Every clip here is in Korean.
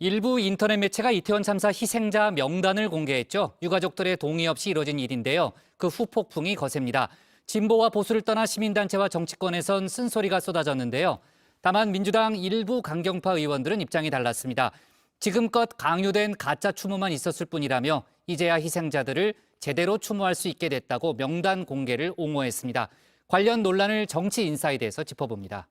일부 인터넷 매체가 이태원 참사 희생자 명단을 공개했죠. 유가족들의 동의 없이 이뤄진 일인데요. 그 후폭풍이 거셉니다. 진보와 보수를 떠나 시민단체와 정치권에선 쓴소리가 쏟아졌는데요. 다만 민주당 일부 강경파 의원들은 입장이 달랐습니다. 지금껏 강요된 가짜 추모만 있었을 뿐이라며 이제야 희생자들을 제대로 추모할 수 있게 됐다고 명단 공개를 옹호했습니다. 관련 논란을 정치 인사이드에서 짚어봅니다.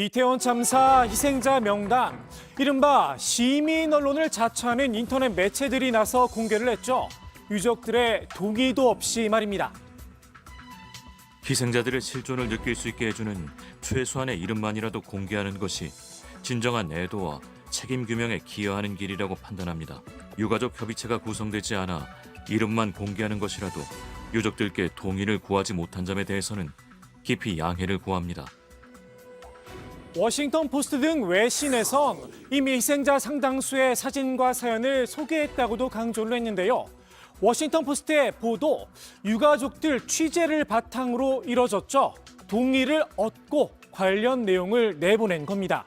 이태원 참사 희생자 명단, 이른바 시민 언론을 자처하는 인터넷 매체들이 나서 공개를 했죠. 유족들의 동의도 없이 말입니다. 희생자들의 실존을 느낄 수 있게 해주는 최소한의 이름만이라도 공개하는 것이 진정한 애도와 책임 규명에 기여하는 길이라고 판단합니다. 유가족 협의체가 구성되지 않아 이름만 공개하는 것이라도 유족들께 동의를 구하지 못한 점에 대해서는 깊이 양해를 구합니다. 워싱턴 포스트 등 외신에선 이미 희생자 상당수의 사진과 사연을 소개했다고도 강조를 했는데요. 워싱턴 포스트의 보도, 유가족들 취재를 바탕으로 이뤄졌죠. 동의를 얻고 관련 내용을 내보낸 겁니다.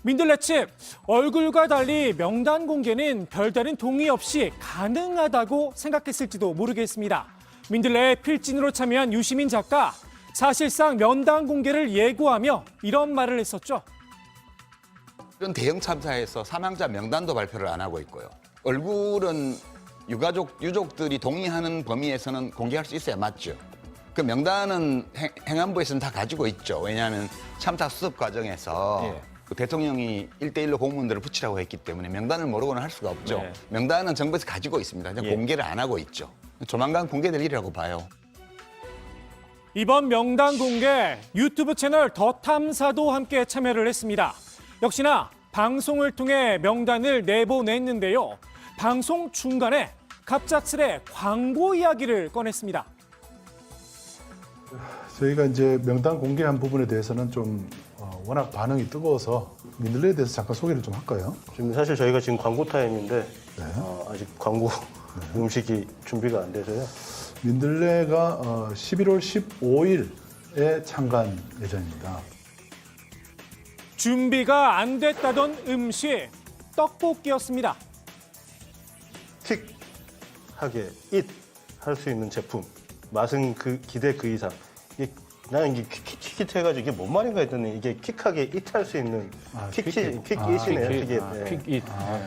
민들레 측, 얼굴과 달리 명단 공개는 별다른 동의 없이 가능하다고 생각했을지도 모르겠습니다. 민들레의 필진으로 참여한 유시민 작가, 사실상 명단 공개를 예고하며 이런 말을 했었죠. 이런 대형 참사에서 사망자 명단도 발표를 안 하고 있고요. 얼굴은 유족들이 동의하는 범위에서는 공개할 수 있어야 맞죠. 그 명단은 행안부에서는 다 가지고 있죠. 왜냐하면 참사 수습 과정에서 그 대통령이 1대1로 공무원들을 붙이라고 했기 때문에 명단을 모르고는 할 수가 없죠. 명단은 정부에서 가지고 있습니다. 그냥 공개를 안 하고 있죠. 조만간 공개될 일이라고 봐요. 이번 명단 공개, 유튜브 채널 더 탐사도 함께 참여를 했습니다. 역시나 방송을 통해 명단을 내보냈는데요. 방송 중간에 갑작스레 광고 이야기를 꺼냈습니다. 저희가 이제 명단 공개한 부분에 대해서는 좀 워낙 반응이 뜨거워서 민들레에 대해서 잠깐 소개를 좀 할까요? 지금 사실 저희가 지금 광고 타임인데 아직 광고 음식이 준비가 안 돼서요. 민들레가 11월 15일에 창간 예정입니다. 준비가 안 됐다던 음식, 떡볶이였습니다. 킥하게 할 수 있는 제품, 맛은 그 기대 그 이상. 나는 이게 킥 해가지고 이게 뭔 말인가 했더니 이게 킥하게 할 수 있는 킥이시네요.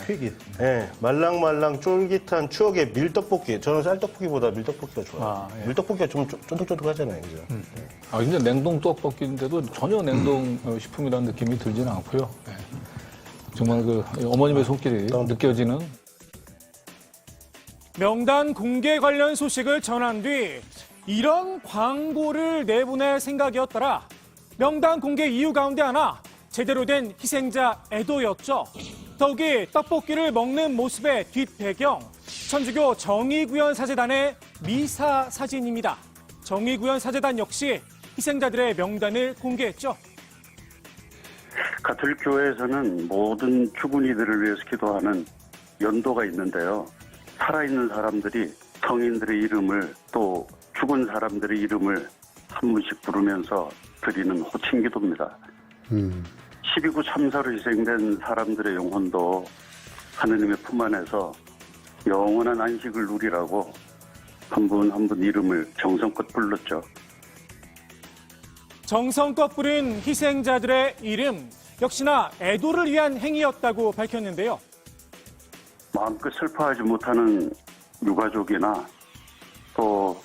퀵잇. 네, 말랑말랑 쫄깃한 추억의 밀떡볶이. 저는 쌀떡볶이보다 밀떡볶이가 좋아요. 밀떡볶이가 좀 쫀득쫀득하잖아요, 그죠? 근데 냉동 떡볶이인데도 전혀 냉동 식품이라는 느낌이 들지는 않고요. 네. 정말 그 어머님의 손길이 느껴지는. 명단 공개 관련 소식을 전한 뒤 이런 광고를 내보낼 생각이었더라. 명단 공개 이유 가운데 하나, 제대로 된 희생자 애도였죠. 더욱이 떡볶이를 먹는 모습의 뒷배경, 천주교 정의구현 사제단의 미사 사진입니다. 정의구현 사제단 역시 희생자들의 명단을 공개했죠. 가톨릭 교회에서는 모든 죽은 이들을 위해서 기도하는 연도가 있는데요. 살아있는 사람들이 성인들의 이름을 또 죽은 사람들의 이름을 한 분씩 부르면서 드리는 호칭 기도입니다. 12.9 참사로 희생된 사람들의 영혼도 하느님의 품 안에서 영원한 안식을 누리라고 한 분 한 분 이름을 정성껏 불렀죠. 정성껏 부른 희생자들의 이름, 역시나 애도를 위한 행위였다고 밝혔는데요. 마음껏 슬퍼하지 못하는 유가족이나 또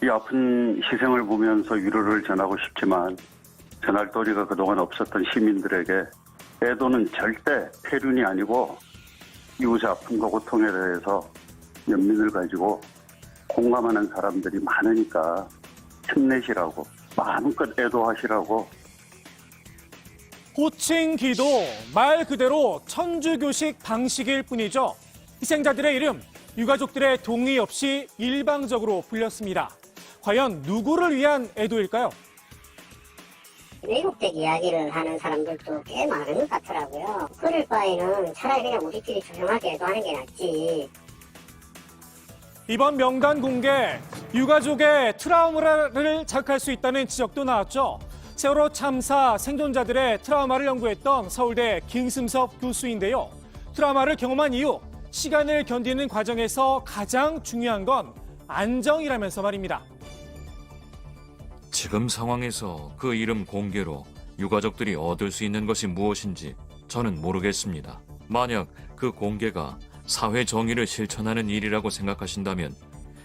이 아픈 희생을 보면서 위로를 전하고 싶지만 전할 도리가 그동안 없었던 시민들에게 애도는 절대 폐륜이 아니고 이웃의 아픔과 고통에 대해서 연민을 가지고 공감하는 사람들이 많으니까 힘내시라고 마음껏 애도하시라고. 호칭 기도, 말 그대로 천주교식 방식일 뿐이죠. 희생자들의 이름, 유가족들의 동의 없이 일방적으로 불렸습니다. 과연 누구를 위한 애도일까요? 왜곡된 이야기를 하는 사람들도 꽤 많은 것 같더라고요. 그럴 바에는 차라리 그냥 우리끼리 조용하게 애도하는 게 낫지. 이번 명단 공개, 유가족의 트라우마를 자극할 수 있다는 지적도 나왔죠. 세월호 참사 생존자들의 트라우마를 연구했던 서울대 김승섭 교수인데요. 트라우마를 경험한 이후 시간을 견디는 과정에서 가장 중요한 건 안정이라면서 말입니다. 지금 상황에서 그 이름 공개로 유가족들이 얻을 수 있는 것이 무엇인지 저는 모르겠습니다. 만약 그 공개가 사회 정의를 실천하는 일이라고 생각하신다면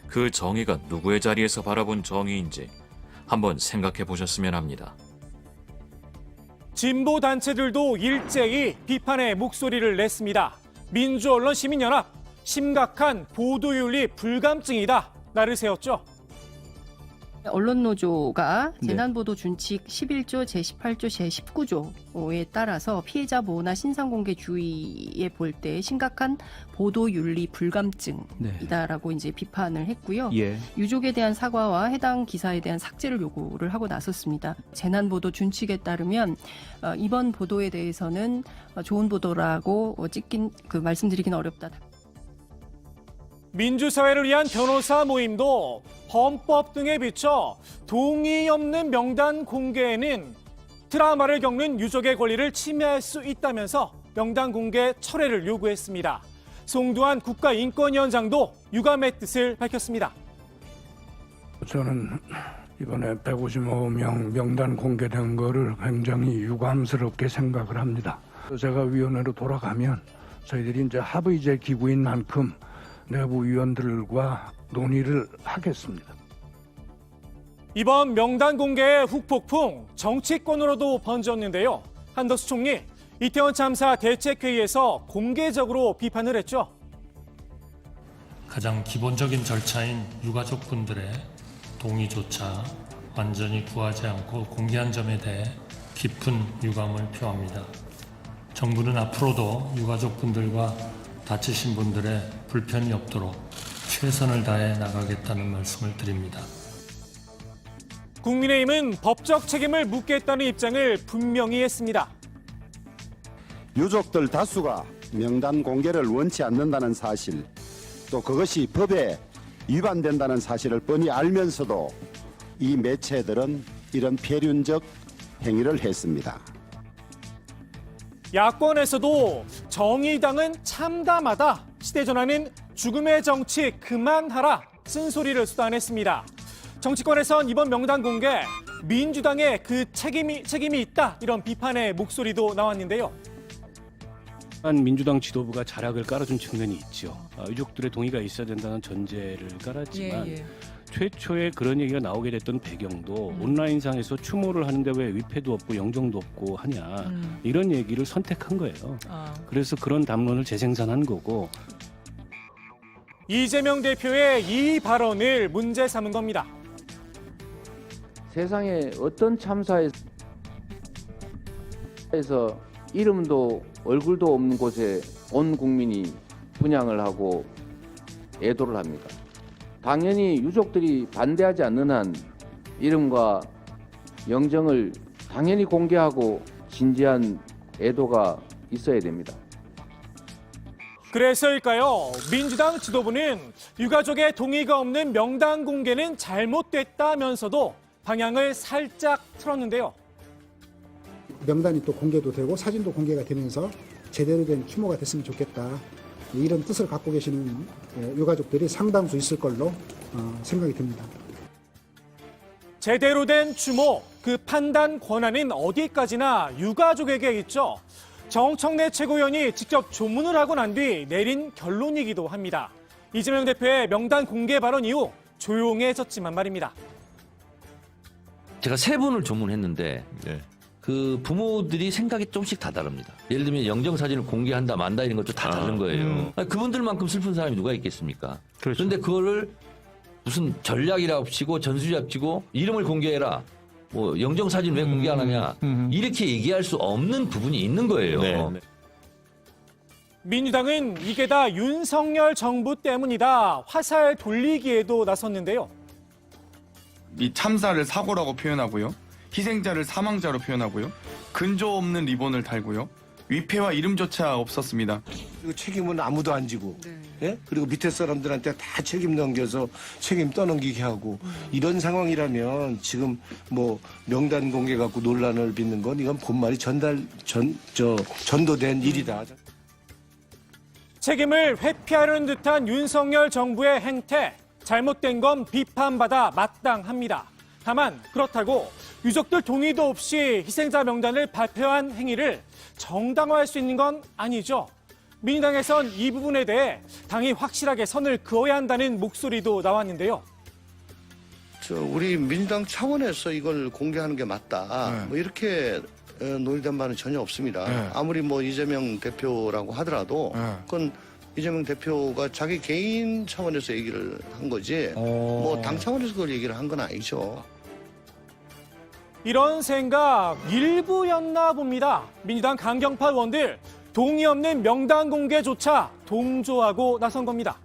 그 정의가 누구의 자리에서 바라본 정의인지 한번 생각해 보셨으면 합니다. 진보 단체들도 일제히 비판의 목소리를 냈습니다. 민주언론시민연합, 심각한 보도윤리 불감증이다 날을 세웠죠. 언론노조가 재난보도 준칙 11조 제18조 제19조에 따라서 피해자 보호나 신상공개 주의에 볼 때 심각한 보도윤리 불감증이다라고 이제 비판을 했고요. 유족에 대한 사과와 해당 기사에 대한 삭제를 요구를 하고 나섰습니다. 재난보도 준칙에 따르면 이번 보도에 대해서는 좋은 보도라고 말씀드리기는 어렵다. 민주사회를 위한 변호사 모임도 헌법 등에 비춰 동의 없는 명단 공개에는 트라우마를 겪는 유족의 권리를 침해할 수 있다면서 명단 공개 철회를 요구했습니다. 송두환 국가인권위원장도 유감의 뜻을 밝혔습니다. 저는 이번에 155명 명단 공개된 거를 굉장히 유감스럽게 생각을 합니다. 제가 위원회로 돌아가면 저희들이 이제 합의제 기구인 만큼 내부 위원들과 논의를 하겠습니다. 이번 명단 공개의 후폭풍 정치권으로도 번졌는데요. 한덕수 총리 이태원 참사 대책회의에서 공개적으로 비판을 했죠. 가장 기본적인 절차인 유가족분들의 동의조차 완전히 구하지 않고 공개한 점에 대해 깊은 유감을 표합니다. 정부는 앞으로도 유가족분들과 다치신 분들의 불편이 없도록 최선을 다해 나가겠다는 말씀을 드립니다. 국민의힘은 법적 책임을 묻겠다는 입장을 분명히 했습니다. 유족들 다수가 명단 공개를 원치 않는다는 사실, 또 그것이 법에 위반된다는 사실을 뻔히 알면서도 이 매체들은 이런 폐륜적 행위를 했습니다. 야권에서도 정의당은 참담하다, 시대전환은 죽음의 정치 그만하라 쓴소리를 쏟아냈습니다. 정치권에선 이번 명단 공개 민주당에 그 책임이 있다 이런 비판의 목소리도 나왔는데요. 민주당 지도부가 자락을 깔아준 측면이 있죠. 유족들의 동의가 있어야 된다는 전제를 깔았지만 최초에 그런 얘기가 나오게 됐던 배경도 온라인상에서 추모를 하는데 왜 위패도 없고 영정도 없고 하냐 이런 얘기를 선택한 거예요. 그래서 그런 담론을 재생산한 거고. 이재명 대표의 이 발언을 문제 삼은 겁니다. 세상에 어떤 참사에서 이름도 얼굴도 없는 곳에 온 국민이 분향을 하고 애도를 합니까? 당연히 유족들이 반대하지 않는 한 이름과 영정을 당연히 공개하고 진지한 애도가 있어야 됩니다. 그래서일까요? 민주당 지도부는 유가족의 동의가 없는 명단 공개는 잘못됐다면서도 방향을 살짝 틀었는데요. 명단이 또 공개도 되고 사진도 공개가 되면서 제대로 된 추모가 됐으면 좋겠다. 이런 뜻을 갖고 계시는 유가족들이 상당수 있을 걸로 생각이 듭니다. 제대로 된 추모, 그 판단 권한은 어디까지나 유가족에게 있죠. 정청래 최고위원이 직접 조문을 하고 난 뒤 내린 결론이기도 합니다. 이재명 대표의 명단 공개 발언 이후 조용해졌지만 말입니다. 제가 3분을 조문했는데 그 부모들이 생각이 조금씩 다 다릅니다. 예를 들면 영정사진을 공개한다 만다 이런 것도 다 다른 거예요. 그분들만큼 슬픈 사람이 누가 있겠습니까? 그런데 그거를 무슨 전략이라고 치고 전술이라고 치고 이름을 공개해라. 뭐 영정사진 왜 공개 안 하냐. 이렇게 얘기할 수 없는 부분이 있는 거예요. 민주당은 이게 다 윤석열 정부 때문이다. 화살 돌리기에도 나섰는데요. 이 참사를 사고라고 표현하고요. 희생자를 사망자로 표현하고요. 근조 없는 리본을 달고요. 위패와 이름조차 없었습니다. 그리고 책임은 아무도 안 지고, 예? 그리고 밑에 사람들한테 다 책임 넘겨서 책임 떠넘기게 하고 이런 상황이라면 지금 뭐 명단 공개 갖고 논란을 빚는 건 이건 본말이 전도된 일이다. 책임을 회피하려는 듯한 윤석열 정부의 행태, 잘못된 건 비판받아 마땅합니다. 다만 그렇다고 유족들 동의도 없이 희생자 명단을 발표한 행위를 정당화할 수 있는 건 아니죠. 민주당에선 이 부분에 대해 당이 확실하게 선을 그어야 한다는 목소리도 나왔는데요. 우리 민주당 차원에서 이걸 공개하는 게 맞다. 뭐 이렇게 논의된 바는 전혀 없습니다. 아무리 뭐 이재명 대표라고 하더라도 그건 이재명 대표가 자기 개인 차원에서 얘기를 한 거지 뭐 당 차원에서 그걸 얘기를 한 건 아니죠. 이런 생각 일부였나 봅니다. 민주당 강경파 의원들 동의 없는 명단 공개조차 동조하고 나선 겁니다.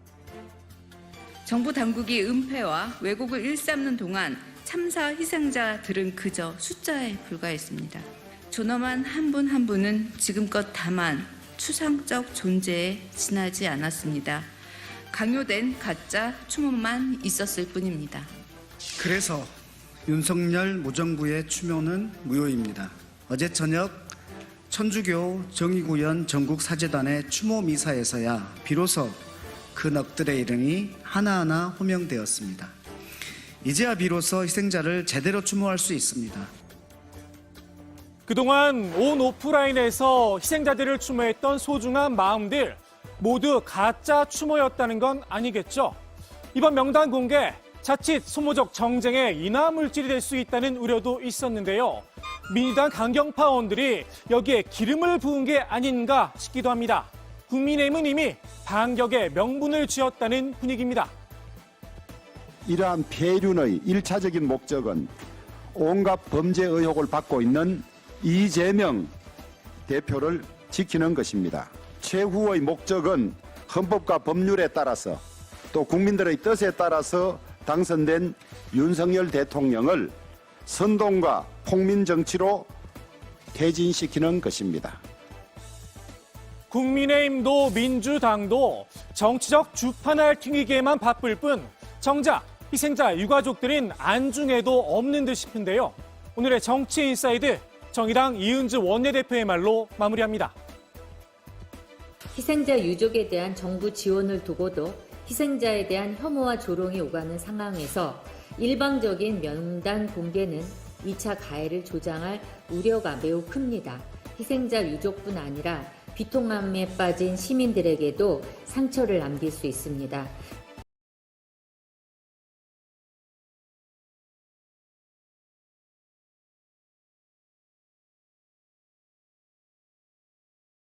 정부 당국이 은폐와 왜곡을 일삼는 동안 참사 희생자들은 그저 숫자에 불과했습니다. 존엄한 한 분 한 분은 지금껏 다만 추상적 존재에 지나지 않았습니다. 강요된 가짜 추모만 있었을 뿐입니다. 그래서 윤석열 무정부의 추모는 무효입니다. 어제 저녁 천주교 정의구현 전국사재단의 추모 미사에서야 비로소 그 넋들의 이름이 하나하나 호명되었습니다. 이제야 비로소 희생자를 제대로 추모할 수 있습니다. 그동안 온 오프라인에서 희생자들을 추모했던 소중한 마음들 모두 가짜 추모였다는 건 아니겠죠. 이번 명단 공개 자칫 소모적 정쟁의 인화물질이 될 수 있다는 우려도 있었는데요. 민주당 강경파 의원들이 여기에 기름을 부은 게 아닌가 싶기도 합니다. 국민의힘은 이미 반격의 명분을 쥐었다는 분위기입니다. 이러한 폐륜의 1차적인 목적은 온갖 범죄 의혹을 받고 있는 이재명 대표를 지키는 것입니다. 최후의 목적은 헌법과 법률에 따라서 또 국민들의 뜻에 따라서 당선된 윤석열 대통령을 선동과 폭민 정치로 퇴진시키는 것입니다. 국민의힘도 민주당도 정치적 주판을 튕기기에만 바쁠 뿐 정작 희생자 유가족들인 안중에도 없는 듯 싶은데요. 오늘의 정치 인사이드 정의당 이은주 원내대표의 말로 마무리합니다. 희생자 유족에 대한 정부 지원을 두고도 희생자에 대한 혐오와 조롱이 오가는 상황에서 일방적인 명단 공개는 2차 가해를 조장할 우려가 매우 큽니다. 희생자 유족뿐 아니라 비통함에 빠진 시민들에게도 상처를 남길 수 있습니다.